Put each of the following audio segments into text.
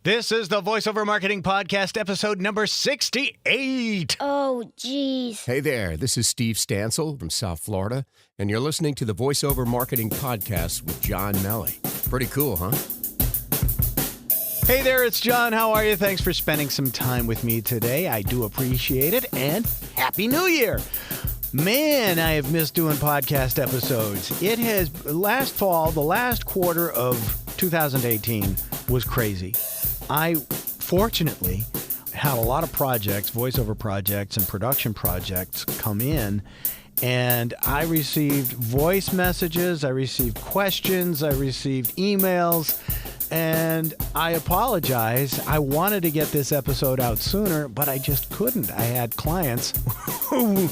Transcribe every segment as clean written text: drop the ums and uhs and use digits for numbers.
This is the VoiceOver Marketing Podcast, episode number 68. Oh, geez. Hey there, this is Steve Stansel from South Florida, and you're listening to the VoiceOver Marketing Podcast with John Melly. Pretty cool, huh? Hey there, it's John. How are you? Thanks for spending some time with me today. I do appreciate it, and Happy New Year. Man, I have missed doing podcast episodes. It has, last fall, the last quarter of 2018 was crazy. I, fortunately, had a lot of projects, voiceover projects and production projects come in, and I received voice messages, I received questions, I received emails, and I apologize. I wanted to get this episode out sooner, but I just couldn't. I had clients who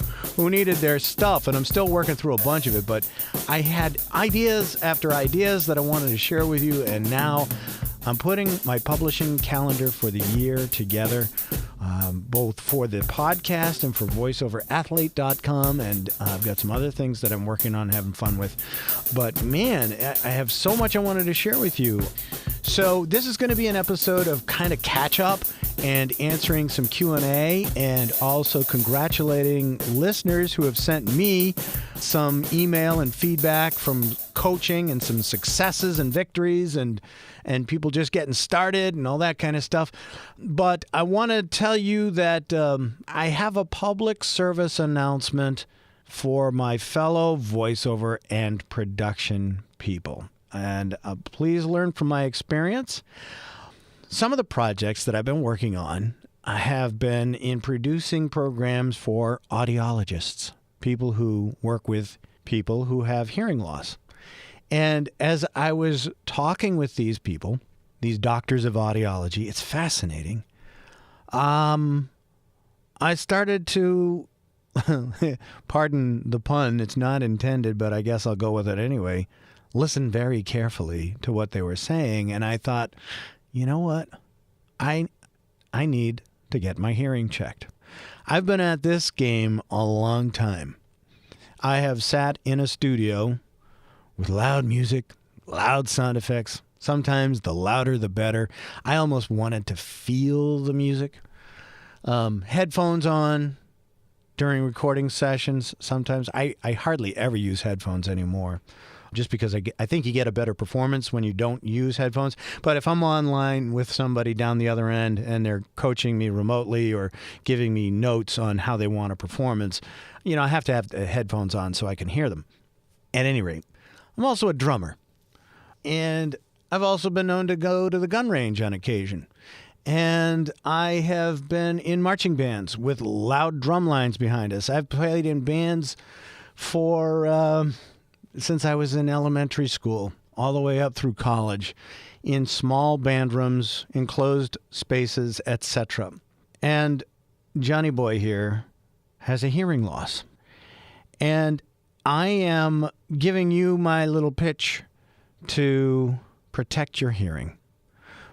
needed their stuff, and I'm still working through a bunch of it, but I had ideas after ideas that I wanted to share with you, and now I'm putting my publishing calendar for the year together, both for the podcast and for voiceoverathlete.com, and I've got some other things that I'm working on, having fun with. But man, I have so much I wanted to share with you. So this is going to be an episode of kind of catch up and answering some Q&A, and also congratulating listeners who have sent me some email and feedback from coaching and some successes and victories and people just getting started and all that kind of stuff. But I want to tell you that I have a public service announcement for my fellow voiceover and production people. And please learn from my experience. Some of the projects that I've been working on have been in producing programs for audiologists, people who work with people who have hearing loss. And as I was talking with these people, these doctors of audiology, it's fascinating. I started to, pardon the pun, it's not intended, but I guess I'll go with it anyway, listen very carefully to what they were saying. And I thought, you know what? I need to get my hearing checked. I've been at this game a long time. I have sat in a studio with loud music, loud sound effects. Sometimes the louder the better. I almost wanted to feel the music. Headphones on during recording sessions. Sometimes I hardly ever use headphones anymore, just because I think you get a better performance when you don't use headphones. But if I'm online with somebody down the other end and they're coaching me remotely or giving me notes on how they want a performance, I have to have the headphones on so I can hear them. At any rate, I'm also a drummer. And I've also been known to go to the gun range on occasion. And I have been in marching bands with loud drum lines behind us. I've played in bands for since I was in elementary school, all the way up through college, in small band rooms, enclosed spaces, etc. And Johnny Boy here has a hearing loss. And I am giving you my little pitch to protect your hearing,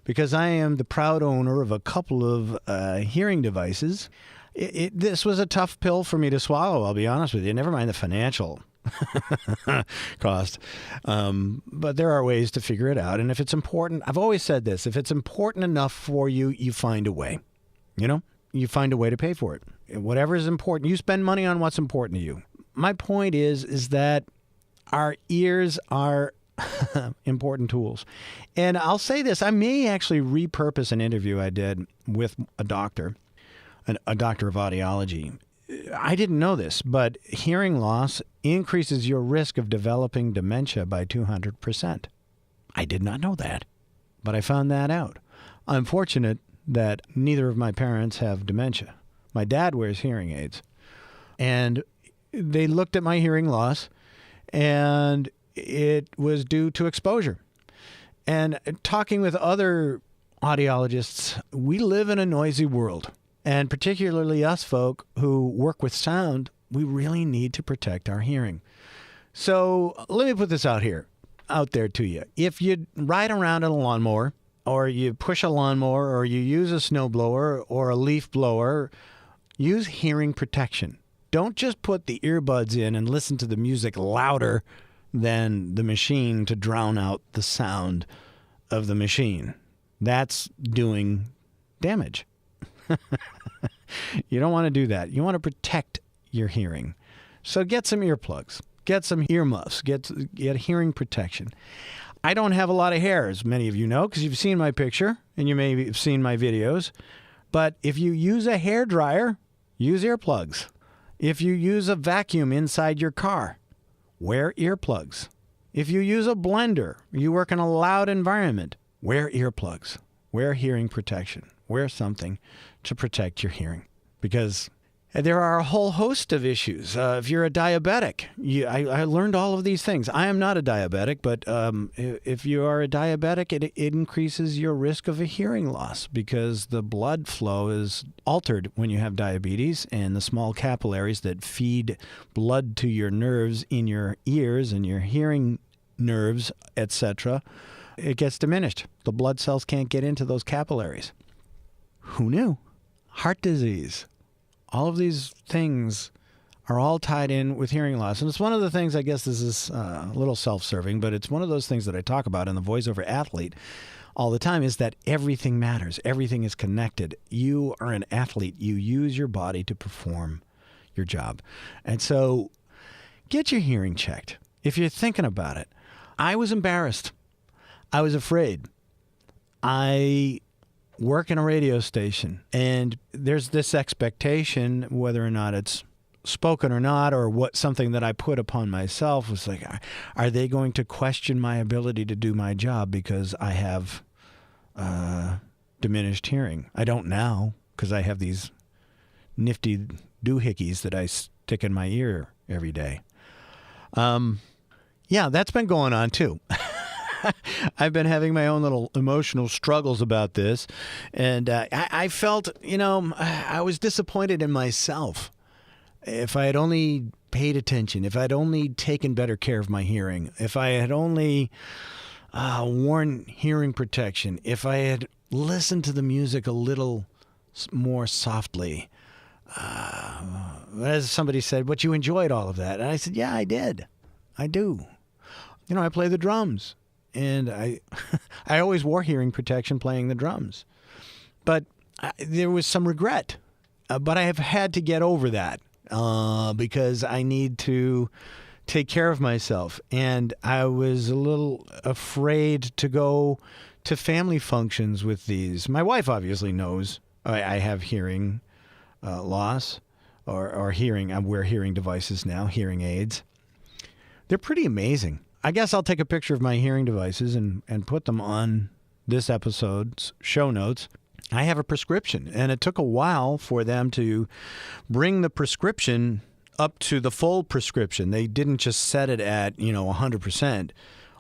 because I am the proud owner of a couple of hearing devices. This was a tough pill for me to swallow, I'll be honest with you, never mind the financial cost. But there are ways to figure it out. And if it's important, I've always said this, if it's important enough for you, you find a way. You find a way to pay for it. Whatever is important, you spend money on what's important to you. My point is that our ears are important tools. And I'll say this, I may actually repurpose an interview I did with a doctor of audiology. I didn't know this, but hearing loss increases your risk of developing dementia by 200%. I did not know that, but I found that out. I'm fortunate that neither of my parents have dementia. My dad wears hearing aids, and they looked at my hearing loss, and it was due to exposure. And talking with other audiologists, we live in a noisy world. And particularly us folk who work with sound, we really need to protect our hearing. So let me put this out there to you. If you ride around in a lawnmower, or you push a lawnmower, or you use a snowblower or a leaf blower, use hearing protection. Don't just put the earbuds in and listen to the music louder than the machine to drown out the sound of the machine. That's doing damage. You don't want to do that. You want to protect your hearing. So get some earplugs. Get some earmuffs. Get hearing protection. I don't have a lot of hair, as many of you know, because you've seen my picture and you may have seen my videos. But if you use a hairdryer, use earplugs. If you use a vacuum inside your car, wear earplugs. If you use a blender, you work in a loud environment, wear earplugs. Wear hearing protection. Wear something to protect your hearing. Because there are a whole host of issues. If you're a diabetic, I learned all of these things. I am not a diabetic, but if you are a diabetic, it increases your risk of a hearing loss because the blood flow is altered when you have diabetes, and the small capillaries that feed blood to your nerves in your ears and your hearing nerves, etc., it gets diminished. The blood cells can't get into those capillaries. Who knew? Heart disease. All of these things are all tied in with hearing loss. And it's one of the things, I guess this is a little self-serving, but it's one of those things that I talk about in the VoiceOver Athlete all the time, is that everything matters. Everything is connected. You are an athlete. You use your body to perform your job. And so get your hearing checked. If you're thinking about it, I was embarrassed. I was afraid. I work in a radio station, and there's this expectation, whether or not it's spoken or not, or what something that I put upon myself was like, are they going to question my ability to do my job because I have diminished hearing? I don't now, because I have these nifty doohickeys that I stick in my ear every day. Yeah, that's been going on too. I've been having my own little emotional struggles about this, and I felt, I was disappointed in myself. If I had only paid attention, if I'd only taken better care of my hearing, if I had only worn hearing protection, if I had listened to the music a little more softly. As somebody said, but you enjoyed all of that. And I said, yeah, I did. I do. I play the drums. And I always wore hearing protection playing the drums. But there was some regret. But I have had to get over that because I need to take care of myself. And I was a little afraid to go to family functions with these. My wife obviously knows I have hearing loss or hearing. I wear hearing devices now, hearing aids. They're pretty amazing. I guess I'll take a picture of my hearing devices and put them on this episode's show notes. I have a prescription, and it took a while for them to bring the prescription up to the full prescription. They didn't just set it at, 100%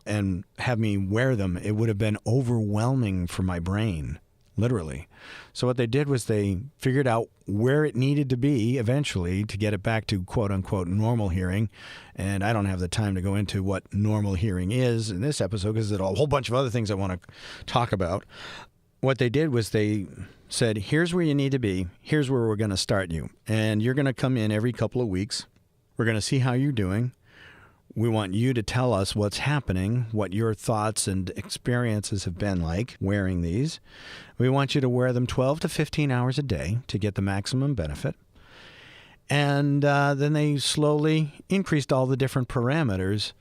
and have me wear them. It would have been overwhelming for my brain, literally. So what they did was they figured out where it needed to be eventually to get it back to quote-unquote normal hearing. And I don't have the time to go into what normal hearing is in this episode because there's a whole bunch of other things I want to talk about. What they did was they said, here's where you need to be. Here's where we're going to start you. And you're going to come in every couple of weeks. We're going to see how you're doing. We want you to tell us what's happening, what your thoughts and experiences have been like wearing these. We want you to wear them 12 to 15 hours a day to get the maximum benefit. And then they slowly increased all the different parameters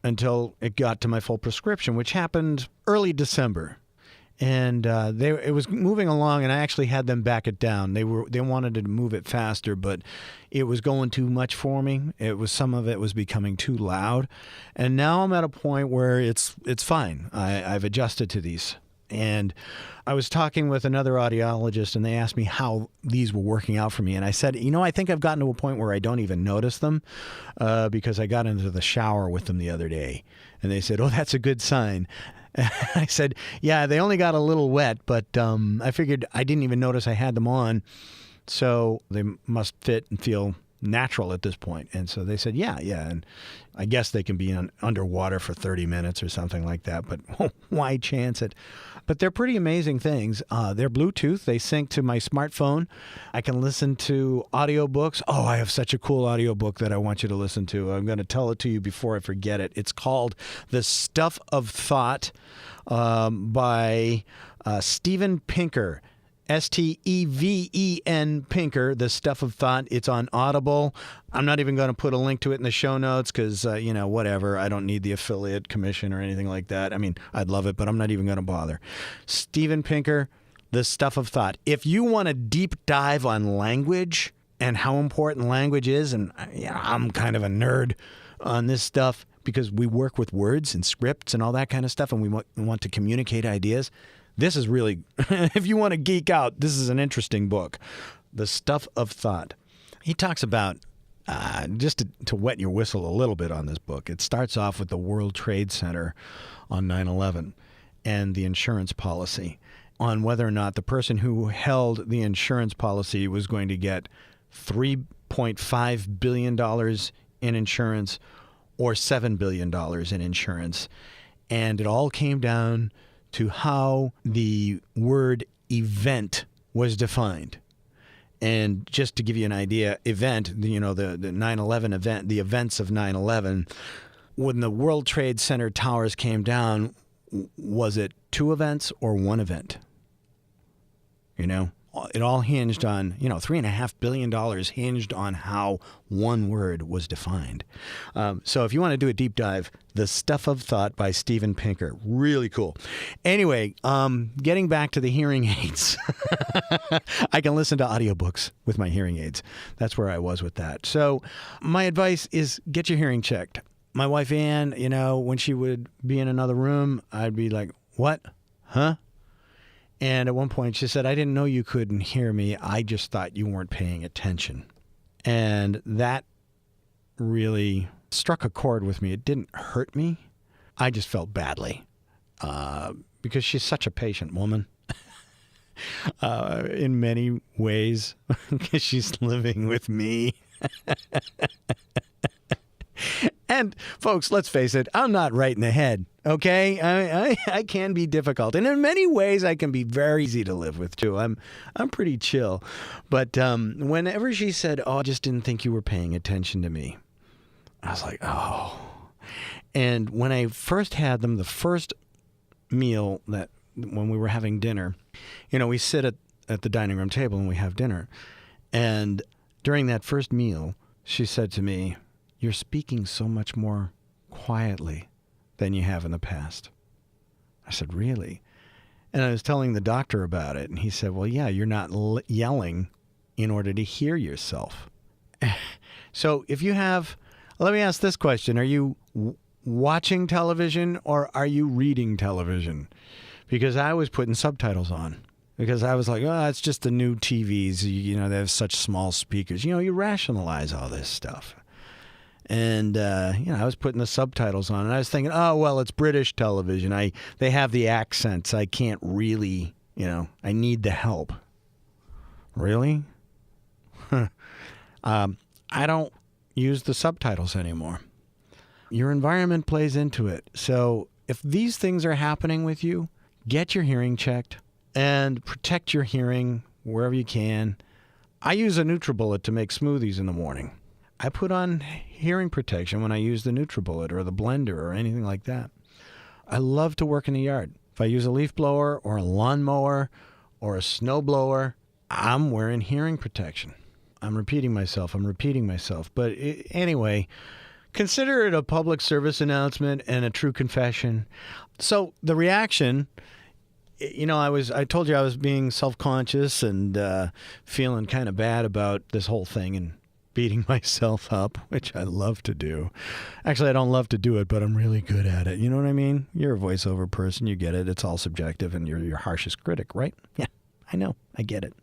until it got to my full prescription, which happened early December. And it was moving along, and I actually had them back it down. They wanted to move it faster, but it was going too much for me. Some of it was becoming too loud, and now I'm at a point where it's fine. I've adjusted to these, and I was talking with another audiologist, and they asked me how these were working out for me, and I said, I think I've gotten to a point where I don't even notice them because I got into the shower with them the other day, and they said, "Oh, that's a good sign." I said, yeah, they only got a little wet, but I figured I didn't even notice I had them on, so they must fit and feel natural at this point. And so they said, yeah, and I guess they can be underwater for 30 minutes or something like that, but why chance it? But they're pretty amazing things. They're Bluetooth. They sync to my smartphone. I can listen to audiobooks. Oh, I have such a cool audiobook that I want you to listen to. I'm going to tell it to you before I forget it. It's called The Stuff of Thought by Steven Pinker. Steven Pinker, The Stuff of Thought. It's on Audible. I'm not even going to put a link to it in the show notes because, whatever. I don't need the affiliate commission or anything like that. I mean, I'd love it, but I'm not even going to bother. Steven Pinker, The Stuff of Thought. If you want a deep dive on language and how important language is, and I'm kind of a nerd on this stuff because we work with words and scripts and all that kind of stuff, and we want to communicate ideas. This is really, if you want to geek out, this is an interesting book. The Stuff of Thought. He talks about, just to wet your whistle a little bit on this book, it starts off with the World Trade Center on 9/11 and the insurance policy on whether or not the person who held the insurance policy was going to get $3.5 billion in insurance or $7 billion in insurance. And it all came down to how the word event was defined. And just to give you an idea, event, the 9/11 event, the events of 9/11, when the World Trade Center towers came down, was it 2 events or 1 event? It all hinged on, $3.5 billion hinged on how one word was defined. So if you want to do a deep dive, The Stuff of Thought by Steven Pinker. Really cool. Anyway, getting back to the hearing aids. I can listen to audiobooks with my hearing aids. That's where I was with that. So my advice is get your hearing checked. My wife Ann, when she would be in another room, I'd be like, what? Huh? And at one point she said, I didn't know you couldn't hear me. I just thought you weren't paying attention. And that really struck a chord with me. It didn't hurt me. I just felt badly because she's such a patient woman in many ways because she's living with me. And folks, let's face it, I'm not right in the head, okay? I can be difficult. And in many ways, I can be very easy to live with, too. I'm pretty chill. But whenever she said, I just didn't think you were paying attention to me, I was like, oh. And when I first had them, the first meal when we were having dinner, we sit at the dining room table and we have dinner. And during that first meal, she said to me, you're speaking so much more quietly than you have in the past. I said, really? And I was telling the doctor about it, and he said, well, yeah, you're not yelling in order to hear yourself. So if you have, let me ask this question. Are you watching television or are you reading television? Because I was putting subtitles on. Because I was like, it's just the new TVs. They have such small speakers. You rationalize all this stuff. And, I was putting the subtitles on, and I was thinking, it's British television. They have the accents. I can't really, I need the help. Really? I don't use the subtitles anymore. Your environment plays into it. So if these things are happening with you, get your hearing checked and protect your hearing wherever you can. I use a NutriBullet to make smoothies in the morning. I put on hearing protection when I use the NutriBullet or the blender or anything like that. I love to work in the yard. If I use a leaf blower or a lawnmower or a snow blower, I'm wearing hearing protection. I'm repeating myself. But anyway, consider it a public service announcement and a true confession. So the reaction, I told you I was being self-conscious and feeling kind of bad about this whole thing and beating myself up, which I love to do. Actually, I don't love to do it, but I'm really good at it. You know what I mean? You're a voiceover person. You get it. It's all subjective, and you're your harshest critic, right? Yeah, I know. I get it.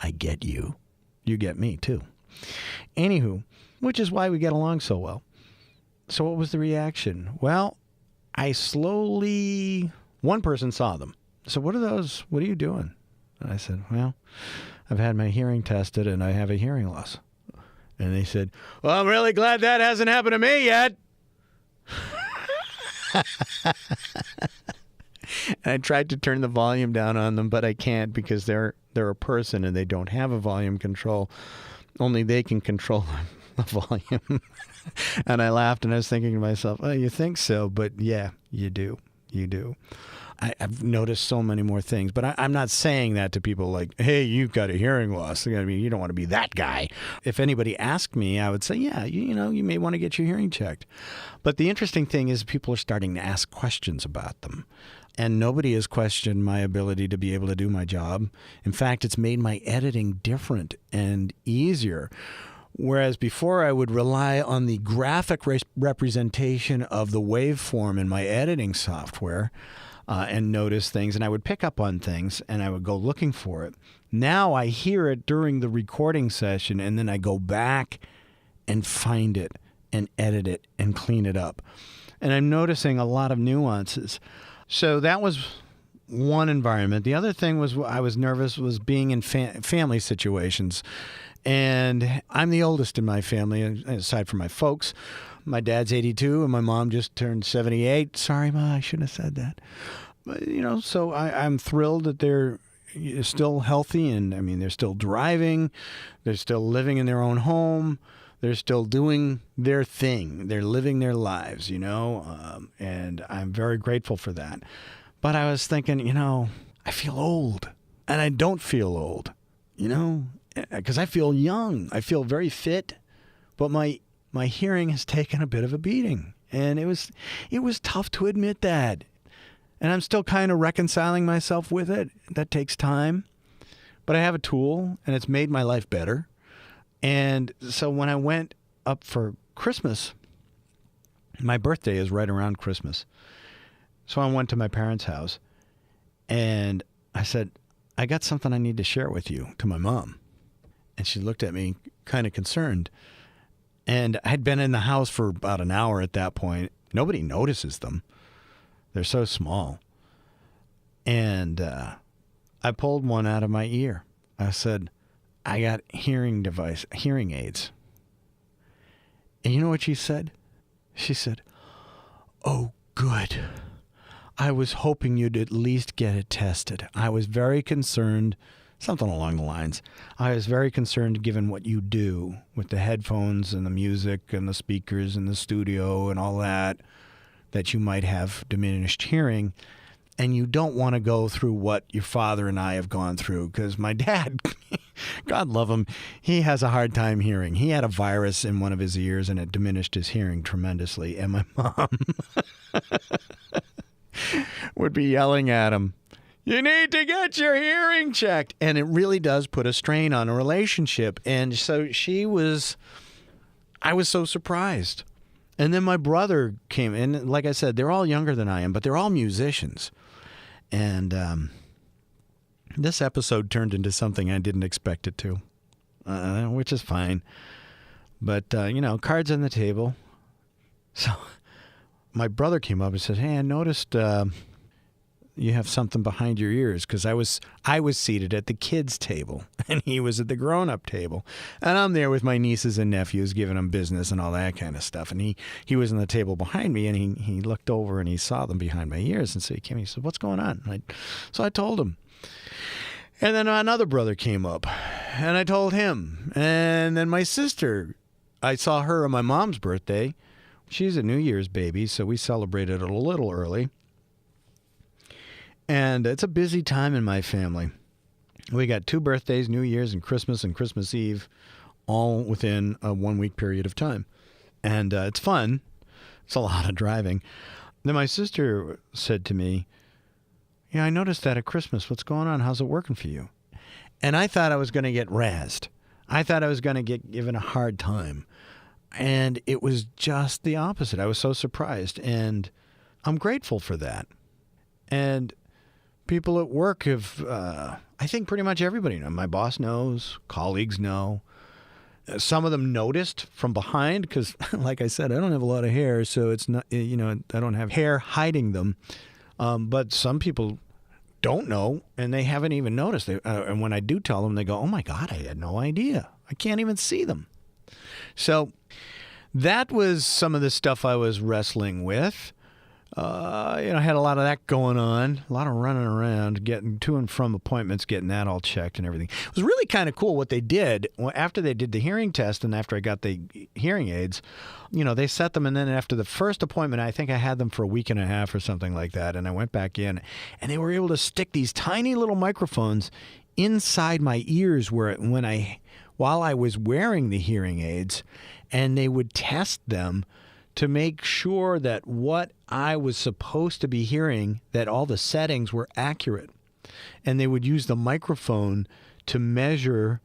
I get you. You get me, too. Anywho, which is why we get along so well. So what was the reaction? Well, one person saw them. So what are those? What are you doing? And I said, well, I've had my hearing tested, and I have a hearing loss. And they said, well, I'm really glad that hasn't happened to me yet. And I tried to turn the volume down on them, but I can't because they're a person and they don't have a volume control. Only they can control the volume. And I laughed and I was thinking to myself, oh, you think so? But yeah, you do. You do. I've noticed so many more things. But I'm not saying that to people like, hey, you've got a hearing loss. I mean, you don't want to be that guy. If anybody asked me, I would say, yeah, you may want to get your hearing checked. But the interesting thing is people are starting to ask questions about them. And nobody has questioned my ability to be able to do my job. In fact, it's made my editing different and easier. Whereas before I would rely on the graphic representation of the waveform in my editing software and notice things, and I would pick up on things and I would go looking for it. Now I hear it during the recording session and then I go back and find it and edit it and clean it up. And I'm noticing a lot of nuances. So that was one environment. The other thing was I was nervous was being in family situations. And I'm the oldest in my family, aside from my folks. My dad's 82 and my mom just turned 78. Sorry, Ma, I shouldn't have said that. But, so I'm thrilled that they're still healthy. And, I mean, they're still driving. They're still living in their own home. They're still doing their thing. They're living their lives, and I'm very grateful for that. But I was thinking, I feel old. And I don't feel old, because I feel young. I feel very fit. But my hearing has taken a bit of a beating. And it was tough to admit that. And I'm still kind of reconciling myself with it. That takes time. But I have a tool, and it's made my life better. And so when I went up for Christmas, my birthday is right around Christmas. So I went to my parents' house and I said, I got something I need to share with you, to my mom. And she looked at me kind of concerned. And I'd been in the house for about an hour at that point. Nobody notices them. They're so small. And I pulled one out of my ear. I said, I got hearing aids. And you know what she said? She said, oh, good. I was hoping you'd at least get it tested. I was very concerned, something along the lines. I was very concerned given what you do with the headphones and the music and the speakers and the studio and all that you might have diminished hearing. And you don't want to go through what your father and I have gone through, because my dad, God love him, he has a hard time hearing. He had a virus in one of his ears and it diminished his hearing tremendously. And my mom would be yelling at him, you need to get your hearing checked. And it really does put a strain on a relationship. And so I was so surprised. And then my brother came in. Like I said, they're all younger than I am, but they're all musicians. And this episode turned into something I didn't expect it to, which is fine. But, cards on the table. So my brother came up and said, hey, I noticed you have something behind your ears, because I was seated at the kids' table and he was at the grown-up table. And I'm there with my nieces and nephews giving them business and all that kind of stuff. And he was on the table behind me and he looked over and he saw them behind my ears. And so he came and he said, what's going on? So I told him. And then another brother came up and I told him. And then my sister, I saw her on my mom's birthday. She's a New Year's baby, so we celebrated it a little early. And it's a busy time in my family. We got 2 birthdays, New Year's and Christmas Eve, all within a 1-week period of time. And it's fun. It's a lot of driving. Then my sister said to me, I noticed that at Christmas. What's going on? How's it working for you? And I thought I was going to get razzed. I thought I was going to get given a hard time. And it was just the opposite. I was so surprised. And I'm grateful for that. And people at work have, I think pretty much everybody knows. My boss knows, colleagues know. Some of them noticed from behind because, like I said, I don't have a lot of hair, so it's not, I don't have hair hiding them. But some people don't know, and they haven't even noticed. And when I do tell them, they go, oh, my God, I had no idea. I can't even see them. So that was some of the stuff I was wrestling with. I had a lot of that going on, a lot of running around, getting to and from appointments, getting that all checked and everything. It was really kind of cool what they did. After they did the hearing test and after I got the hearing aids, they set them, and then after the first appointment, I think I had them for a week and a half or something like that, and I went back in, and they were able to stick these tiny little microphones inside my ears while I was wearing the hearing aids, and they would test them to make sure that what I was supposed to be hearing, that all the settings were accurate. And they would use the microphone to measure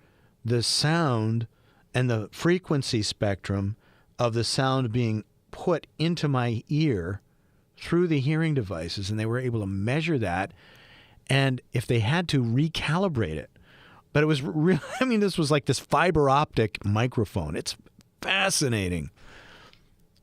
the sound and the frequency spectrum of the sound being put into my ear through the hearing devices. And they were able to measure that. And if they had to, recalibrate it. But it was really, this was like this fiber optic microphone. It's fascinating.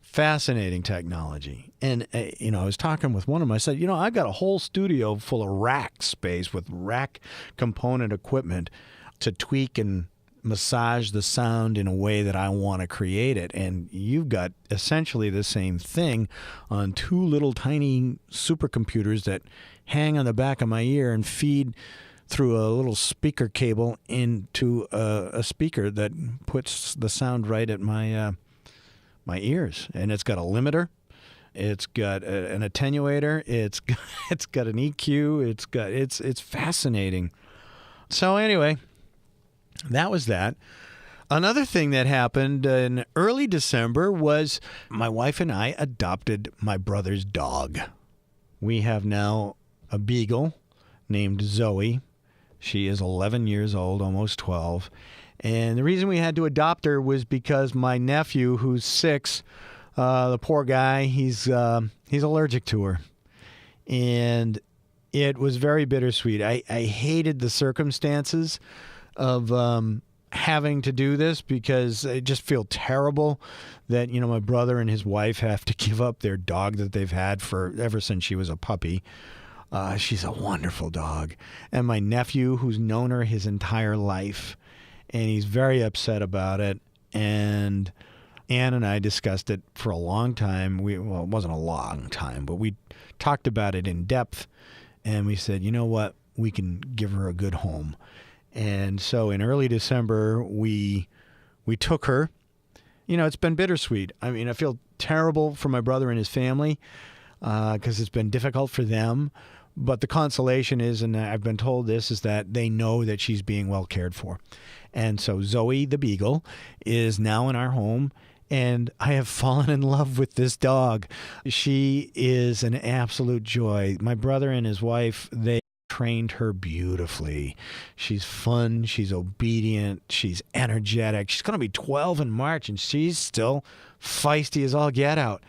Fascinating technology. And, I was talking with one of them. I said, I've got a whole studio full of rack space with rack component equipment to tweak and massage the sound in a way that I want to create it. And you've got essentially the same thing on two little tiny supercomputers that hang on the back of my ear and feed through a little speaker cable into a speaker that puts the sound right at my ears. And it's got a limiter, it's got an attenuator, it's got an EQ, it's fascinating. So anyway, that was that. Another thing that happened in early December was my wife and I adopted my brother's dog. We have now a beagle named Zoe. She is 11 years old, almost 12. And the reason we had to adopt her was because my nephew, who's 6, the poor guy, he's allergic to her. And it was very bittersweet. I hated the circumstances of having to do this because I just feel terrible that, my brother and his wife have to give up their dog that they've had ever since she was a puppy. She's a wonderful dog. And my nephew, who's known her his entire life, and he's very upset about it. And Ann and I discussed it for a long time. It wasn't a long time, but we talked about it in depth. And we said, you know what? We can give her a good home. And so in early December, we took her. It's been bittersweet. I feel terrible for my brother and his family because it's been difficult for them. But the consolation is, and I've been told this, is that they know that she's being well cared for. And so Zoe the Beagle is now in our home, and I have fallen in love with this dog. She is an absolute joy. My brother and his wife, they trained her beautifully. She's fun, she's obedient, she's energetic. She's going to be 12 in March, and she's still feisty as all get out.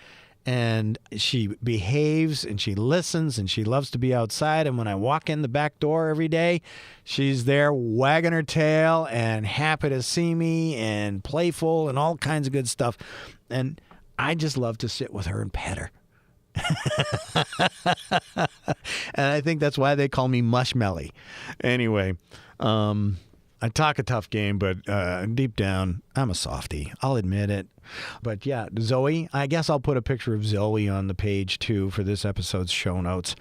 And she behaves and she listens and she loves to be outside. And when I walk in the back door every day, she's there wagging her tail and happy to see me and playful and all kinds of good stuff. And I just love to sit with her and pet her. And I think that's why they call me Mushmelly. Anyway, I talk a tough game, but deep down, I'm a softie. I'll admit it. But yeah, Zoe, I guess I'll put a picture of Zoe on the page too for this episode's show notes.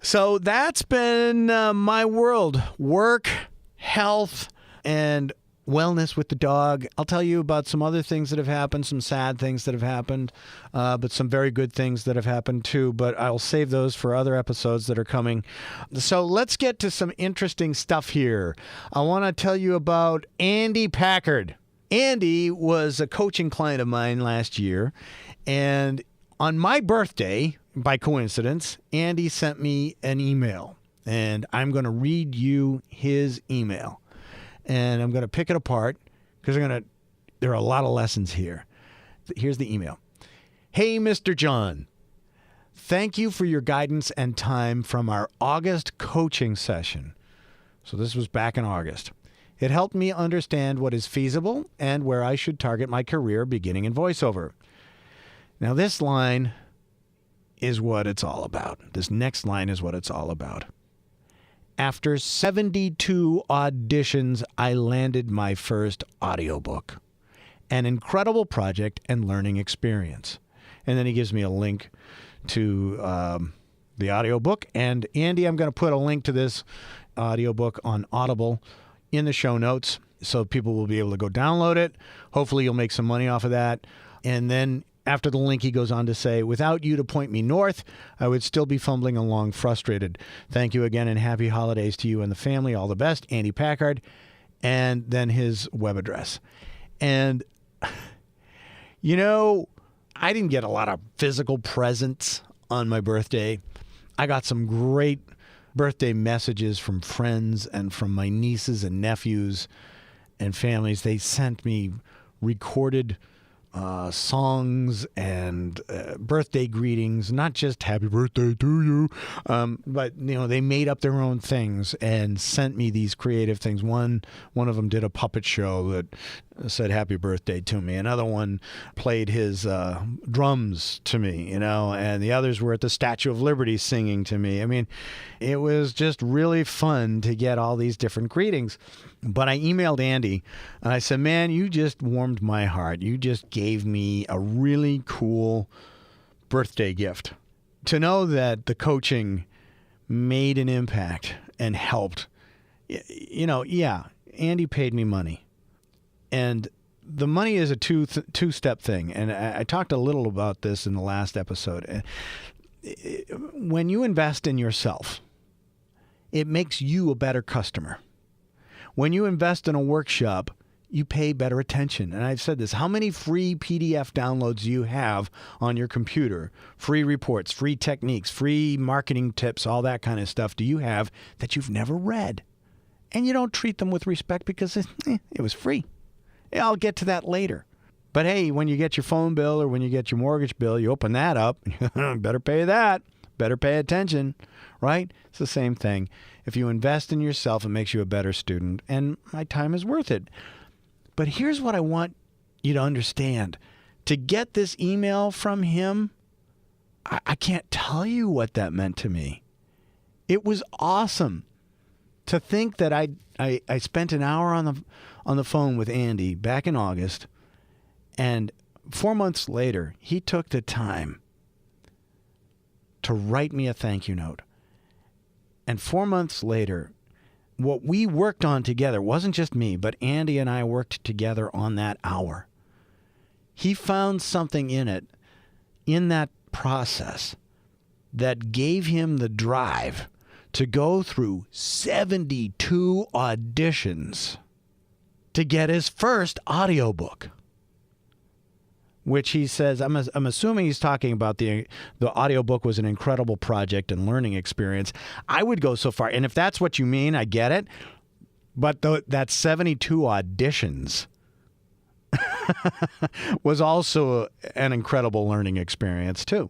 So that's been my world. Work, health, and wellness with the dog. I'll tell you about some other things that have happened, some sad things that have happened, but some very good things that have happened too. But I'll save those for other episodes that are coming. So let's get to some interesting stuff here. I want to tell you about Andy Packard. Andy was a coaching client of mine last year, and on my birthday, by coincidence, Andy sent me an email, and I'm going to read you his email. And I'm going to pick it apart because there are a lot of lessons here. Here's the email. Hey, Mr. John, thank you for your guidance and time from our August coaching session. So this was back in August. It helped me understand what is feasible and where I should target my career beginning in voiceover. Now, this line is what it's all about. This next line is what it's all about. After 72 auditions, I landed my first audiobook. An incredible project and learning experience. And then he gives me a link to the audiobook. And Andy, I'm going to put a link to this audiobook on Audible in the show notes so people will be able to go download it. Hopefully you'll make some money off of that. And then after the link, he goes on to say, without you to point me north, I would still be fumbling along frustrated. Thank you again and happy holidays to you and the family. All the best, Andy Packard. And then his web address. And, you know, I didn't get a lot of physical presents on my birthday. I got some great birthday messages from friends and from my nieces and nephews and families. They sent me recorded songs and birthday greetings, not just happy birthday to you, but they made up their own things and sent me these creative things. One of them did a puppet show that said happy birthday to me. Another one played his drums to me, and the others were at the Statue of Liberty singing to me. I mean, it was just really fun to get all these different greetings. But I emailed Andy and I said, man, you just warmed my heart. You just gave me a really cool birthday gift. To know that the coaching made an impact and helped, Andy paid me money. And the money is a two-step thing. And I talked a little about this in the last episode. When you invest in yourself, it makes you a better customer. When you invest in a workshop, you pay better attention. And I've said this, how many free PDF downloads do you have on your computer? Free reports, free techniques, free marketing tips, all that kind of stuff do you have that you've never read? And you don't treat them with respect because it was free. Yeah, I'll get to that later. But hey, when you get your phone bill or when you get your mortgage bill, you open that up, better pay that, better pay attention, right? It's the same thing. If you invest in yourself, it makes you a better student, and my time is worth it. But here's what I want you to understand. To get this email from him, I can't tell you what that meant to me. It was awesome to think that I spent an hour on the phone with Andy back in August, and 4 months later, he took the time to write me a thank you note. And 4 months later, what we worked on together wasn't just me, but Andy and I worked together on that hour. He found something in it, in that process, that gave him the drive to go through 72 auditions to get his first audiobook. Which he says, I'm assuming he's talking about the audiobook was an incredible project and learning experience. I would go so far, and if that's what you mean, I get it. But that 72 auditions was also an incredible learning experience too.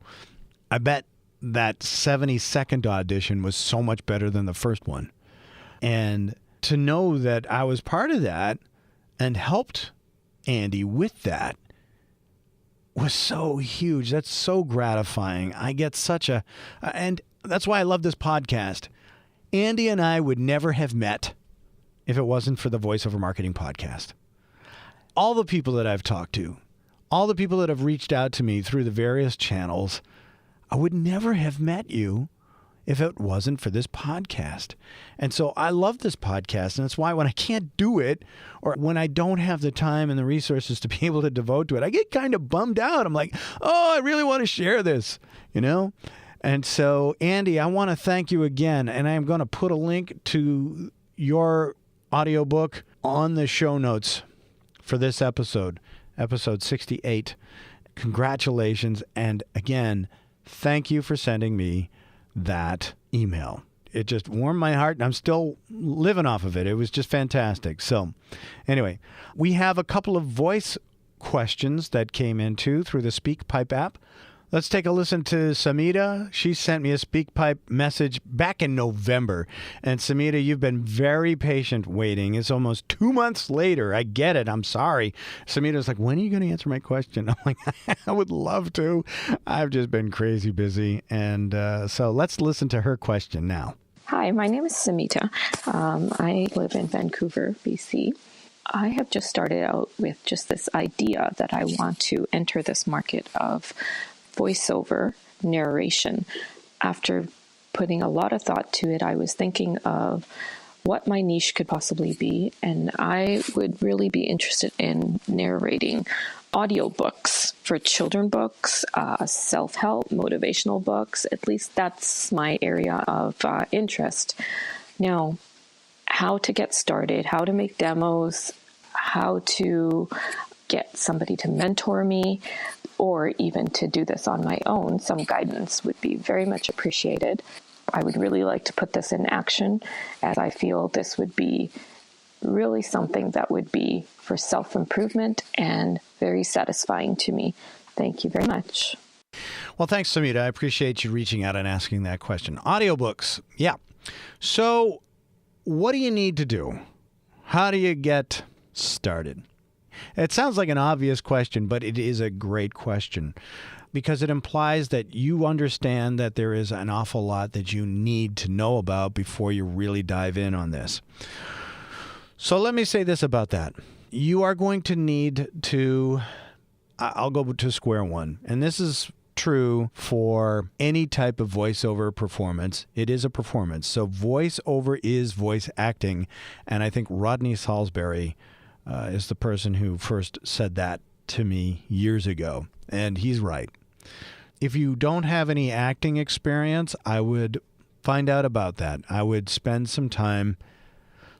I bet that 72nd audition was so much better than the first one. And to know that I was part of that and helped Andy with that was so huge. That's so gratifying. I get and that's why I love this podcast. Andy and I would never have met if it wasn't for the Voiceover Marketing Podcast. All the people that I've talked to, all the people that have reached out to me through the various channels, I would never have met you if it wasn't for this podcast. And so I love this podcast, and that's why when I can't do it, or when I don't have the time and the resources to be able to devote to it, I get kind of bummed out. I'm like, oh, I really want to share this, And so, Andy, I want to thank you again, and I am going to put a link to your audiobook on the show notes for this episode 68. Congratulations, and again, thank you for sending me that email. It just warmed my heart, and I'm still living off of it. It was just fantastic. So anyway, we have a couple of voice questions that came into through the SpeakPipe app. Let's take a listen to Samita. She sent me a SpeakPipe message back in November. And Samita, you've been very patient waiting. It's almost 2 months later. I get it. I'm sorry. Samita's like, when are you going to answer my question? I'm like, I would love to. I've just been crazy busy. And so let's listen to her question now. Hi, my name is Samita. I live in Vancouver, BC. I have just started out with just this idea that I want to enter this market of voiceover narration. After putting a lot of thought to it, I was thinking of what my niche could possibly be, and I would really be interested in narrating audiobooks for children books, self-help, motivational books. At least that's my area of interest. Now, how to get started, how to make demos, how to get somebody to mentor me, or even to do this on my own, some guidance would be very much appreciated. I would really like to put this in action, as I feel this would be really something that would be for self-improvement and very satisfying to me. Thank you very much. Well, thanks, Samita. I appreciate you reaching out and asking that question. Audiobooks. Yeah. So what do you need to do? How do you get started? It sounds like an obvious question, but it is a great question because it implies that you understand that there is an awful lot that you need to know about before you really dive in on this. So let me say this about that. You are going to need to, I'll go to square one, and this is true for any type of voiceover performance. It is a performance. So voiceover is voice acting, and I think Rodney Salisbury is the person who first said that to me years ago, and he's right. If you don't have any acting experience, I would find out about that. I would spend some time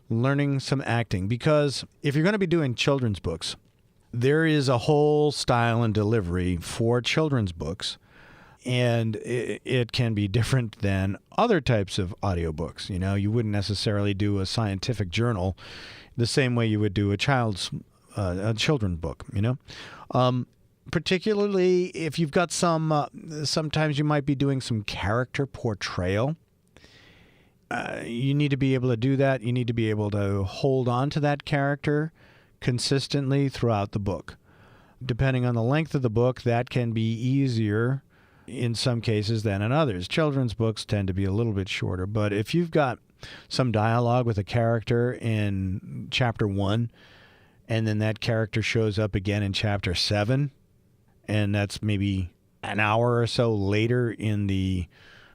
learning some acting, because if you're going to be doing children's books, there is a whole style and delivery for children's books, and it can be different than other types of audiobooks. You know, you wouldn't necessarily do a scientific journal the same way you would do a children's book, you know. Particularly if you've got sometimes you might be doing some character portrayal. You need to be able to do that. You need to be able to hold on to that character consistently throughout the book. Depending on the length of the book, that can be easier in some cases than in others. Children's books tend to be a little bit shorter, but if you've got some dialogue with a character in chapter 1, and then that character shows up again in chapter 7, and that's maybe an hour or so later in the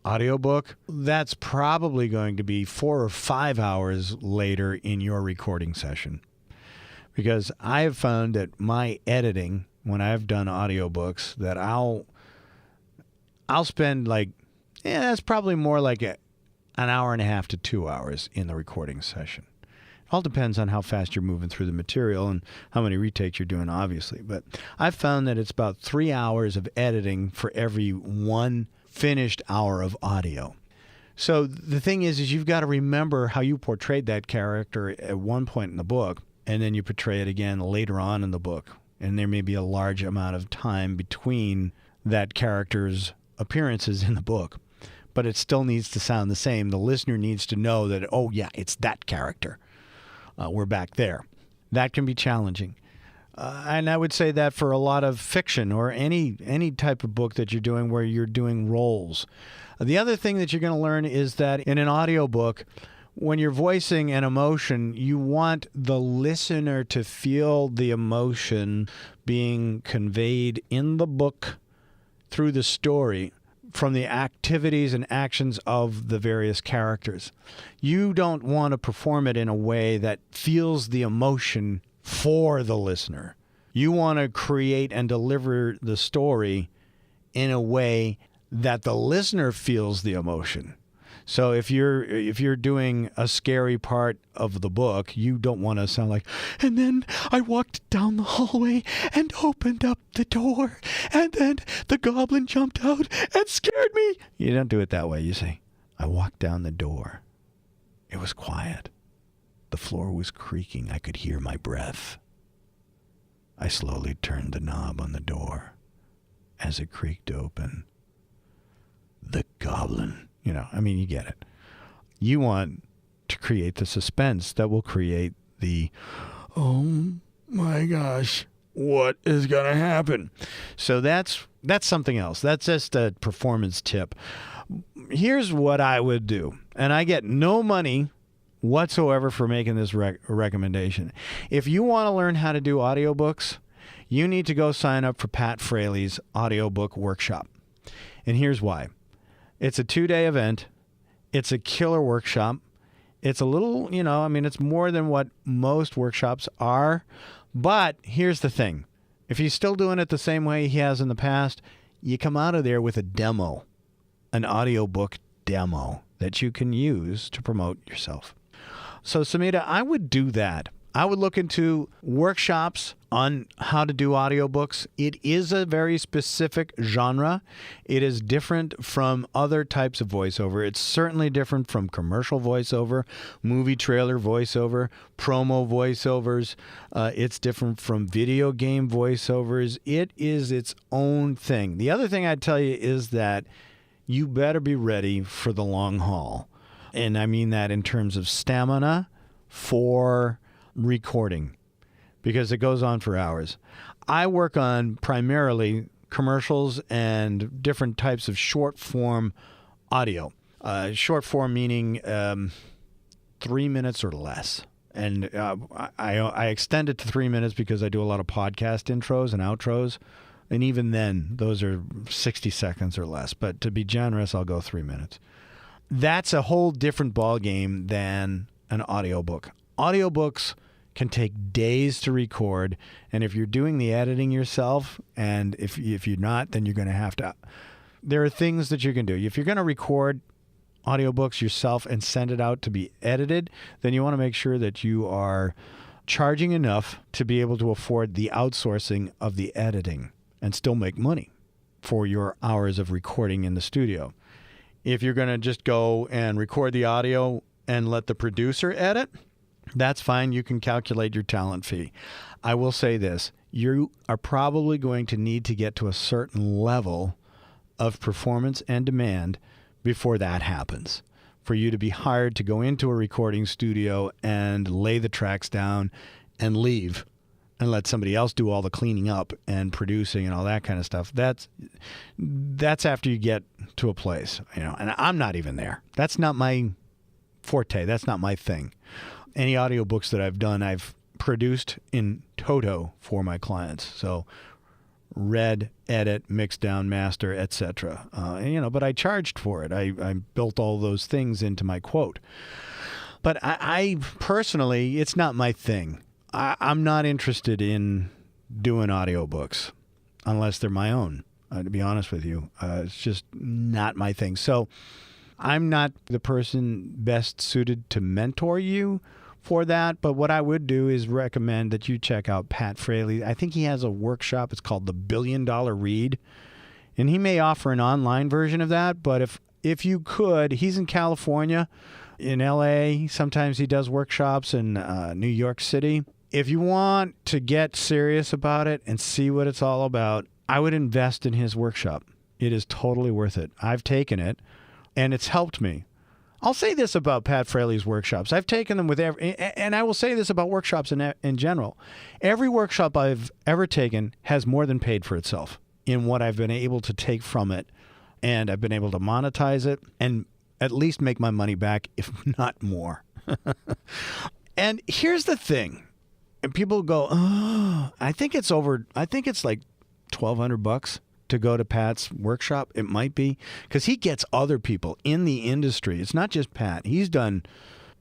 audiobook, that's probably going to be 4 or 5 hours later in your recording session. Because I have found that my editing, when I've done audiobooks, that I'll spend that's probably more like an hour and a half to 2 hours in the recording session. It all depends on how fast you're moving through the material and how many retakes you're doing, obviously. But I've found that it's about 3 hours of editing for every 1 finished hour of audio. So the thing is you've got to remember how you portrayed that character at one point in the book, and then you portray it again later on in the book. And there may be a large amount of time between that character's appearances in the book, but it still needs to sound the same. The listener needs to know that, oh yeah, it's that character. We're back there. That can be challenging. And I would say that for a lot of fiction or any type of book that you're doing where you're doing roles. The other thing that you're going to learn is that in an audiobook, when you're voicing an emotion, you want the listener to feel the emotion being conveyed in the book through the story from the activities and actions of the various characters. You don't want to perform it in a way that feels the emotion for the listener. You want to create and deliver the story in a way that the listener feels the emotion. So if you're doing a scary part of the book, you don't want to sound like, and then I walked down the hallway and opened up the door, and then the goblin jumped out and scared me. You don't do it that way. You say, I walked down the door. It was quiet. The floor was creaking. I could hear my breath. I slowly turned the knob on the door. As it creaked open, the goblin... you get it. You want to create the suspense that will create the, oh my gosh, what is going to happen? So that's something else. That's just a performance tip. Here's what I would do, and I get no money whatsoever for making this recommendation. If you want to learn how to do audiobooks, you need to go sign up for Pat Fraley's audiobook workshop. And here's why. It's a 2-day event. It's a killer workshop. It's a little, it's more than what most workshops are. But here's the thing. If he's still doing it the same way he has in the past, you come out of there with a demo, an audiobook demo that you can use to promote yourself. So, Samita, I would do that. I would look into workshops on how to do audiobooks. It is a very specific genre. It is different from other types of voiceover. It's certainly different from commercial voiceover, movie trailer voiceover, promo voiceovers. It's different from video game voiceovers. It is its own thing. The other thing I'd tell you is that you better be ready for the long haul. And I mean that in terms of stamina for recording, because it goes on for hours. I work on primarily commercials and different types of short form audio. Short form meaning 3 minutes or less. And I extend it to 3 minutes because I do a lot of podcast intros and outros. And even then, those are 60 seconds or less. But to be generous, I'll go 3 minutes. That's a whole different ballgame than an audiobook. Audiobooks can take days to record, and if you're doing the editing yourself, and if you're not, then you're going to have to. There are things that you can do. If you're going to record audiobooks yourself and send it out to be edited, then you want to make sure that you are charging enough to be able to afford the outsourcing of the editing and still make money for your hours of recording in the studio. If you're going to just go and record the audio and let the producer edit, that's fine. You can calculate your talent fee. I will say this. You are probably going to need to get to a certain level of performance and demand before that happens, for you to be hired to go into a recording studio and lay the tracks down and leave and let somebody else do all the cleaning up and producing and all that kind of stuff. That's after you get to a place, and I'm not even there. That's not my forte. That's not my thing. Any audiobooks that I've done, I've produced in toto for my clients. So read, edit, mix down, master, etc. But I charged for it. I built all those things into my quote. But I personally, it's not my thing. I'm not interested in doing audiobooks unless they're my own, to be honest with you. It's just not my thing. So I'm not the person best suited to mentor you for that, but what I would do is recommend that you check out Pat Fraley. I think he has a workshop. It's called the $1 Billion Read, and he may offer an online version of that, but if you could, he's in California, in LA. Sometimes he does workshops in New York City. If you want to get serious about it and see what it's all about, I would invest in his workshop. It is totally worth it. I've taken it, and it's helped me. I'll say this about Pat Fraley's workshops. I've taken them with and I will say this about workshops in general. Every workshop I've ever taken has more than paid for itself in what I've been able to take from it, and I've been able to monetize it and at least make my money back, if not more. And here's the thing. And people go, oh, I think it's like $1,200 to go to Pat's workshop. It might be because he gets other people in the industry. It's not just Pat. He's done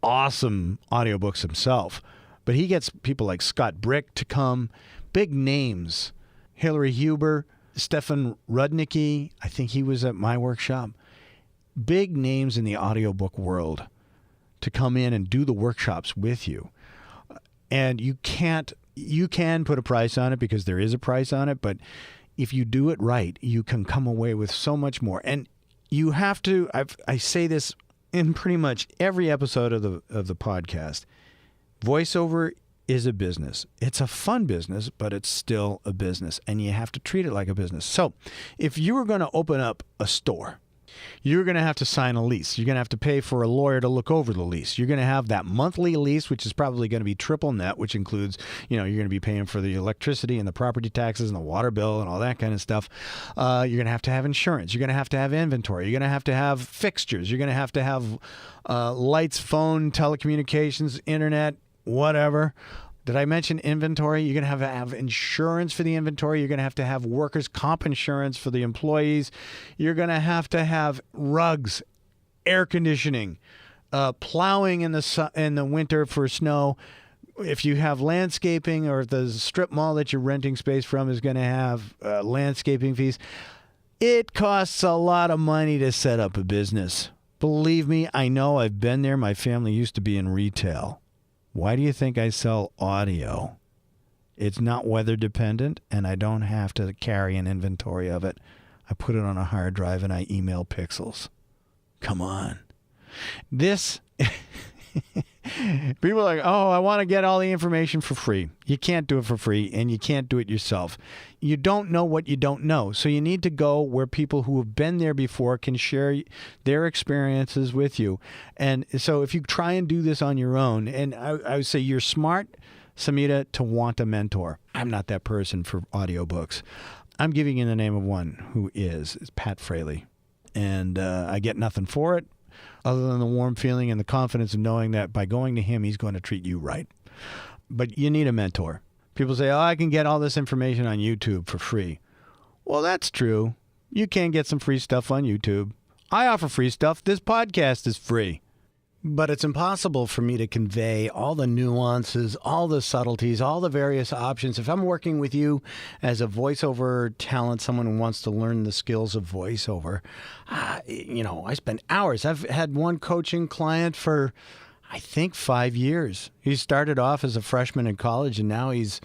awesome audiobooks himself, but he gets people like Scott Brick to come, big names, Hillary Huber, Stefan Rudnicki. I think he was at my workshop. Big names in the audiobook world to come in and do the workshops with you. And you can put a price on it because there is a price on it, but if you do it right, you can come away with so much more. And you have to, I say this in pretty much every episode of the podcast, voiceover is a business. It's a fun business, but it's still a business, and you have to treat it like a business. So if you were going to open up a store, you're going to have to sign a lease. You're going to have to pay for a lawyer to look over the lease. You're going to have that monthly lease, which is probably going to be triple net, which includes, you're going to be paying for the electricity and the property taxes and the water bill and all that kind of stuff. You're going to have insurance. You're going to have inventory. You're going to have fixtures. You're going to have lights, phone, telecommunications, internet, whatever. Did I mention inventory? You're going to have insurance for the inventory. You're going to have workers' comp insurance for the employees. You're going to have rugs, air conditioning, plowing in the winter for snow. If you have landscaping, or the strip mall that you're renting space from is going to have landscaping fees. It costs a lot of money to set up a business. Believe me, I know. I've been there. My family used to be in retail. Why do you think I sell audio? It's not weather dependent, and I don't have to carry an inventory of it. I put it on a hard drive and I email Pixels. Come on. This... People are like, oh, I want to get all the information for free. You can't do it for free, and you can't do it yourself. You don't know what you don't know. So you need to go where people who have been there before can share their experiences with you. And so if you try and do this on your own, and I would say you're smart, Samita, to want a mentor. I'm not that person for audiobooks. I'm giving you the name of one who is. It's Pat Fraley. And I get nothing for it, other than the warm feeling and the confidence of knowing that by going to him, he's going to treat you right. But you need a mentor. People say, oh, I can get all this information on YouTube for free. Well, that's true. You can get some free stuff on YouTube. I offer free stuff. This podcast is free. But it's impossible for me to convey all the nuances, all the subtleties, all the various options. If I'm working with you as a voiceover talent, someone who wants to learn the skills of voiceover, I spend hours. I've had one coaching client for, I think, 5 years. He started off as a freshman in college, and now he's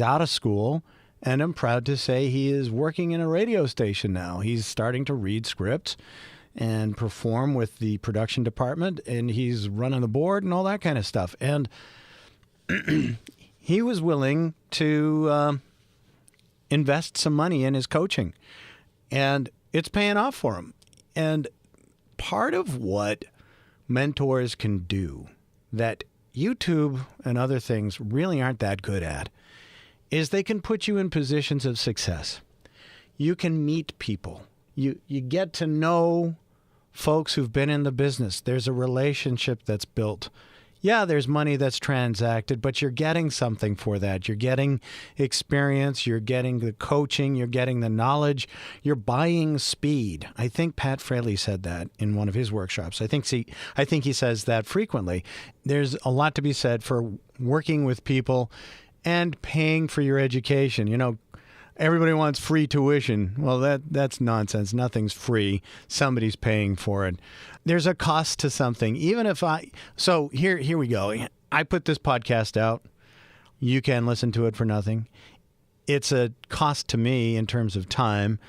out of school. And I'm proud to say he is working in a radio station now. He's starting to read scripts and perform with the production department, and he's running the board and all that kind of stuff. And he was willing to invest some money in his coaching, and it's paying off for him. And part of what mentors can do that YouTube and other things really aren't that good at is they can put you in positions of success. You can meet people. You get to know folks who've been in the business. There's a relationship that's built. Yeah, there's money that's transacted, but you're getting something for that. You're getting experience. You're getting the coaching. You're getting the knowledge. You're buying speed. I think Pat Fraley said that in one of his workshops. I think he says that frequently. There's a lot to be said for working with people and paying for your education. You know, everybody wants free tuition. Well, that's nonsense. Nothing's free. Somebody's paying for it. There's a cost to something. So here we go. I put this podcast out. You can listen to it for nothing. It's a cost to me in terms of time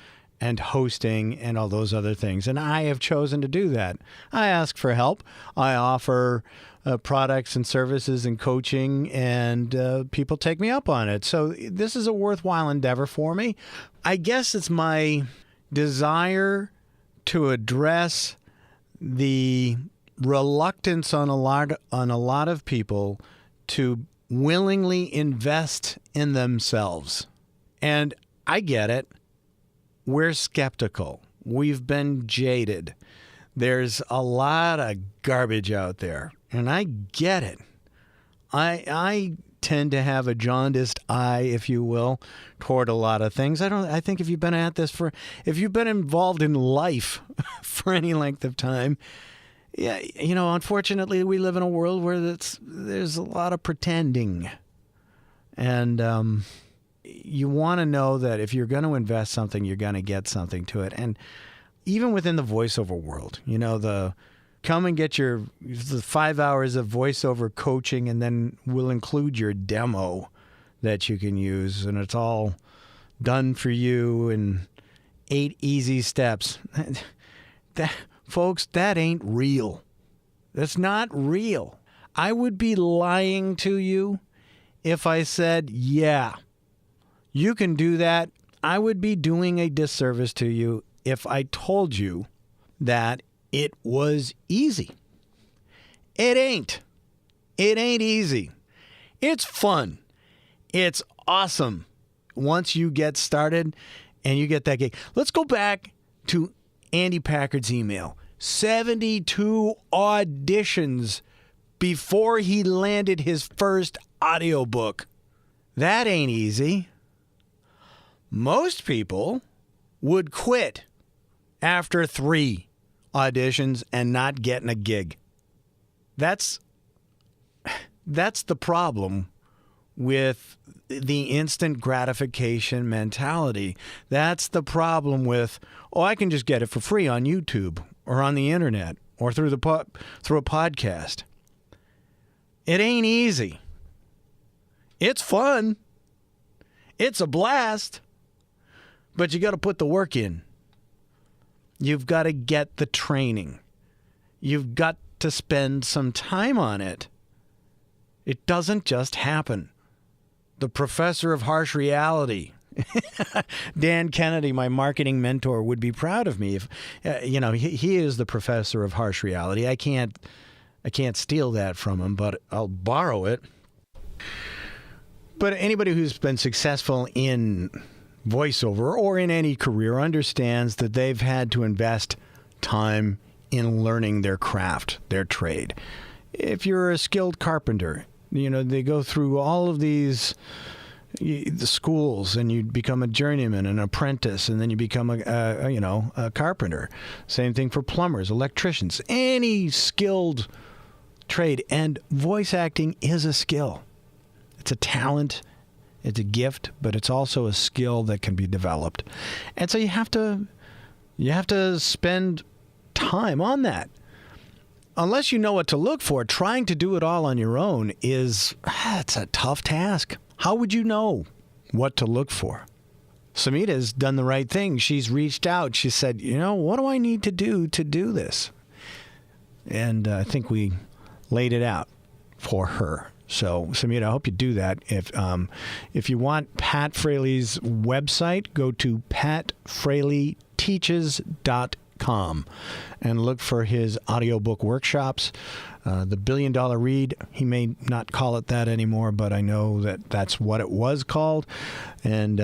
and hosting and all those other things. And I have chosen to do that. I ask for help. I offer products and services and coaching, and people take me up on it. So this is a worthwhile endeavor for me. I guess it's my desire to address the reluctance on a lot of people to willingly invest in themselves. And I get it. We're skeptical. We've been jaded. There's a lot of garbage out there, and I get it. I tend to have a jaundiced eye, if you will, toward a lot of things. I think if you've been involved in life for any length of time, yeah, unfortunately, we live in a world where there's a lot of pretending, and you want to know that if you're going to invest something, you're going to get something to it. And even within the voiceover world, come and get the 5 hours of voiceover coaching, and then we'll include your demo that you can use, and it's all done for you in 8 easy steps. Folks, that ain't real. That's not real. I would be lying to you if I said, yeah, you can do that. I would be doing a disservice to you if I told you that it was easy. It ain't. It ain't easy. It's fun. It's awesome once you get started and you get that gig. Let's go back to Andy Packard's email. 72 auditions before he landed his first audiobook. That ain't easy. Most people would quit after 3 auditions and not getting a gig. That's the problem with the instant gratification mentality. That's the problem with, I can just get it for free on YouTube or on the internet or through a podcast. It ain't easy. It's fun. It's a blast. But you got to put the work in. You've got to get the training. You've got to spend some time on it. It doesn't just happen. The professor of harsh reality, Dan Kennedy, my marketing mentor, would be proud of me if, he is the professor of harsh reality. I can't steal that from him, but I'll borrow it. But anybody who's been successful in voiceover or in any career understands that they've had to invest time in learning their craft, their trade. If you're a skilled carpenter, they go through all of the schools, and you become a journeyman, an apprentice, and then you become a carpenter. Same thing for plumbers, electricians, any skilled trade. And voice acting is a skill. It's a talent. It's a gift, but it's also a skill that can be developed. And so you have to spend time on that. Unless you know what to look for, trying to do it all on your own it's a tough task. How would you know what to look for? Samita's done the right thing. She's reached out. She said, what do I need to do this? And I think we laid it out for her. So, Samita, I hope you do that. If you want Pat Fraley's website, go to patfraleyteaches.com and look for his audiobook workshops. The $1 Billion Read, he may not call it that anymore, but I know that that's what it was called. And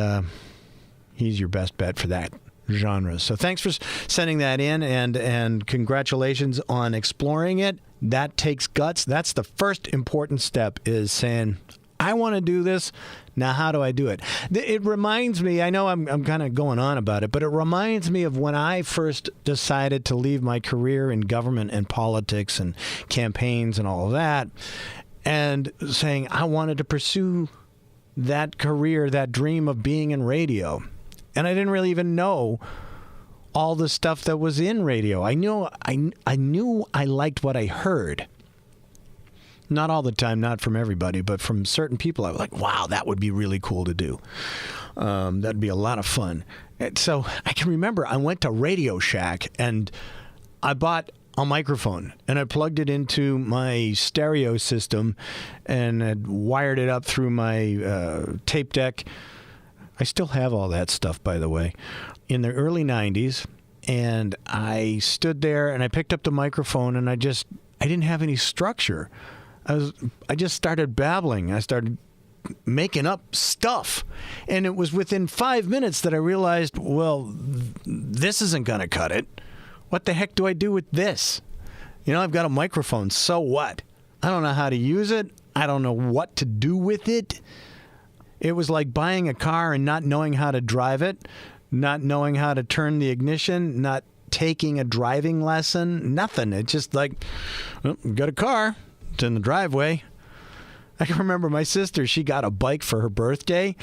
he's your best bet for that genre. So thanks for sending that in, and congratulations on exploring it. That takes guts. That's the first important step, is saying, I want to do this. Now, how do I do it? It reminds me, I know I'm kind of going on about it, but it reminds me of when I first decided to leave my career in government and politics and campaigns and all of that, and saying I wanted to pursue that career, that dream of being in radio. And I didn't really even know all the stuff that was in radio. I knew I liked what I heard. Not all the time, not from everybody, but from certain people. I was like, wow, that would be really cool to do. That'd be a lot of fun. And so I can remember I went to Radio Shack and I bought a microphone and I plugged it into my stereo system and had wired it up through my tape deck. I still have all that stuff, by the way, in the early 90s. And I stood there and I picked up the microphone and I didn't have any structure. I just started babbling. I started making up stuff. And it was within 5 minutes that I realized, well, this isn't going to cut it. What the heck do I do with this? I've got a microphone, so what? I don't know how to use it. I don't know what to do with it. It was like buying a car and not knowing how to drive it, not knowing how to turn the ignition, not taking a driving lesson, nothing. It's just like, got a car. It's in the driveway. I can remember my sister, she got a bike for her birthday,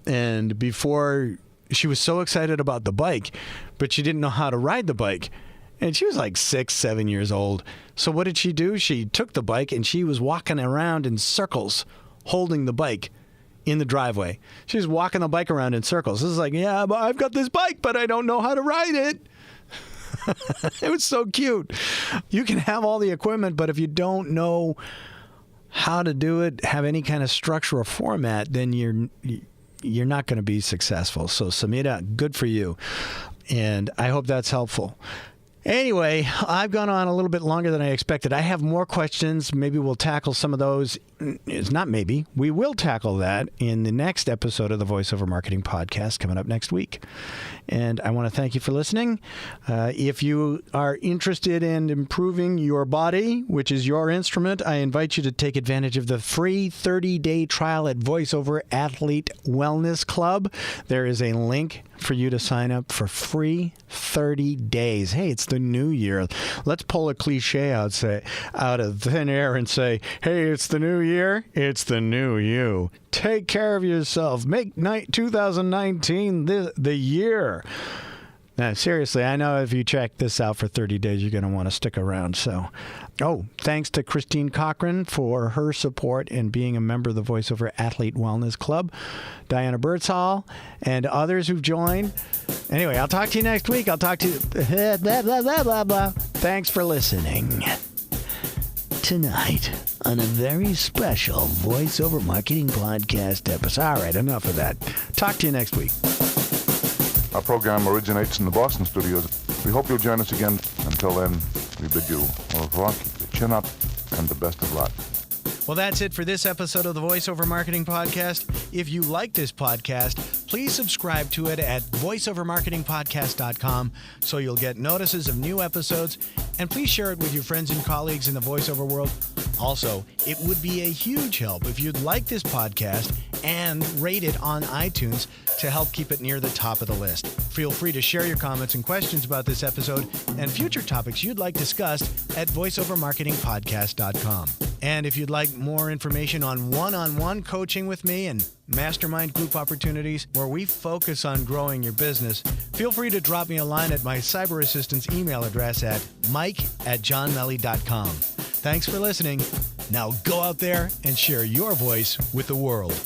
and before, she was so excited about the bike, but she didn't know how to ride the bike. And she was like 6-7 years old. So what did she do? She took the bike and she was walking around in circles, holding the bike in the driveway. She was walking the bike around in circles. This is like, yeah, but I've got this bike, but I don't know how to ride it. It was so cute. You can have all the equipment, but if you don't know how to do it, have any kind of structure or format, then you're not going to be successful. So, Samita, good for you. And I hope that's helpful. Anyway, I've gone on a little bit longer than I expected. I have more questions. Maybe we'll tackle some of those. It's not maybe. We will tackle that in the next episode of the VoiceOver Marketing Podcast coming up next week. And I want to thank you for listening. If you are interested in improving your body, which is your instrument, I invite you to take advantage of the free 30-day trial at VoiceOver Athlete Wellness Club. There is a link for you to sign up for free 30 days. Hey, it's the new year. Let's pull a cliche out of thin air and say, hey, it's the new year. It's the new you. Take care of yourself. Make 2019 the year. Now, seriously, I know if you check this out for 30 days, you're going to want to stick around. So, thanks to Christine Cochran for her support in being a member of the VoiceOver Athlete Wellness Club, Diana Birdsall, and others who've joined. Anyway, I'll talk to you next week. I'll talk to you. Blah, blah, blah, blah, blah. Thanks for listening. Tonight, on a very special VoiceOver Marketing Podcast episode. All right, enough of that. Talk to you next week. Our program originates in the Boston studios. We hope you'll join us again. Until then, we bid you au revoir, keep your chin up, and the best of luck. Well, that's it for this episode of the VoiceOver Marketing Podcast. If you like this podcast, please subscribe to it at voiceovermarketingpodcast.com so you'll get notices of new episodes, and please share it with your friends and colleagues in the voiceover world. Also, it would be a huge help if you'd like this podcast and rate it on iTunes to help keep it near the top of the list. Feel free to share your comments and questions about this episode and future topics you'd like discussed at voiceovermarketingpodcast.com. And if you'd like more information on one-on-one coaching with me and mastermind group opportunities where we focus on growing your business, feel free to drop me a line at my cyber assistant's email address at mike@johnmelly.com. Thanks for listening. Now go out there and share your voice with the world.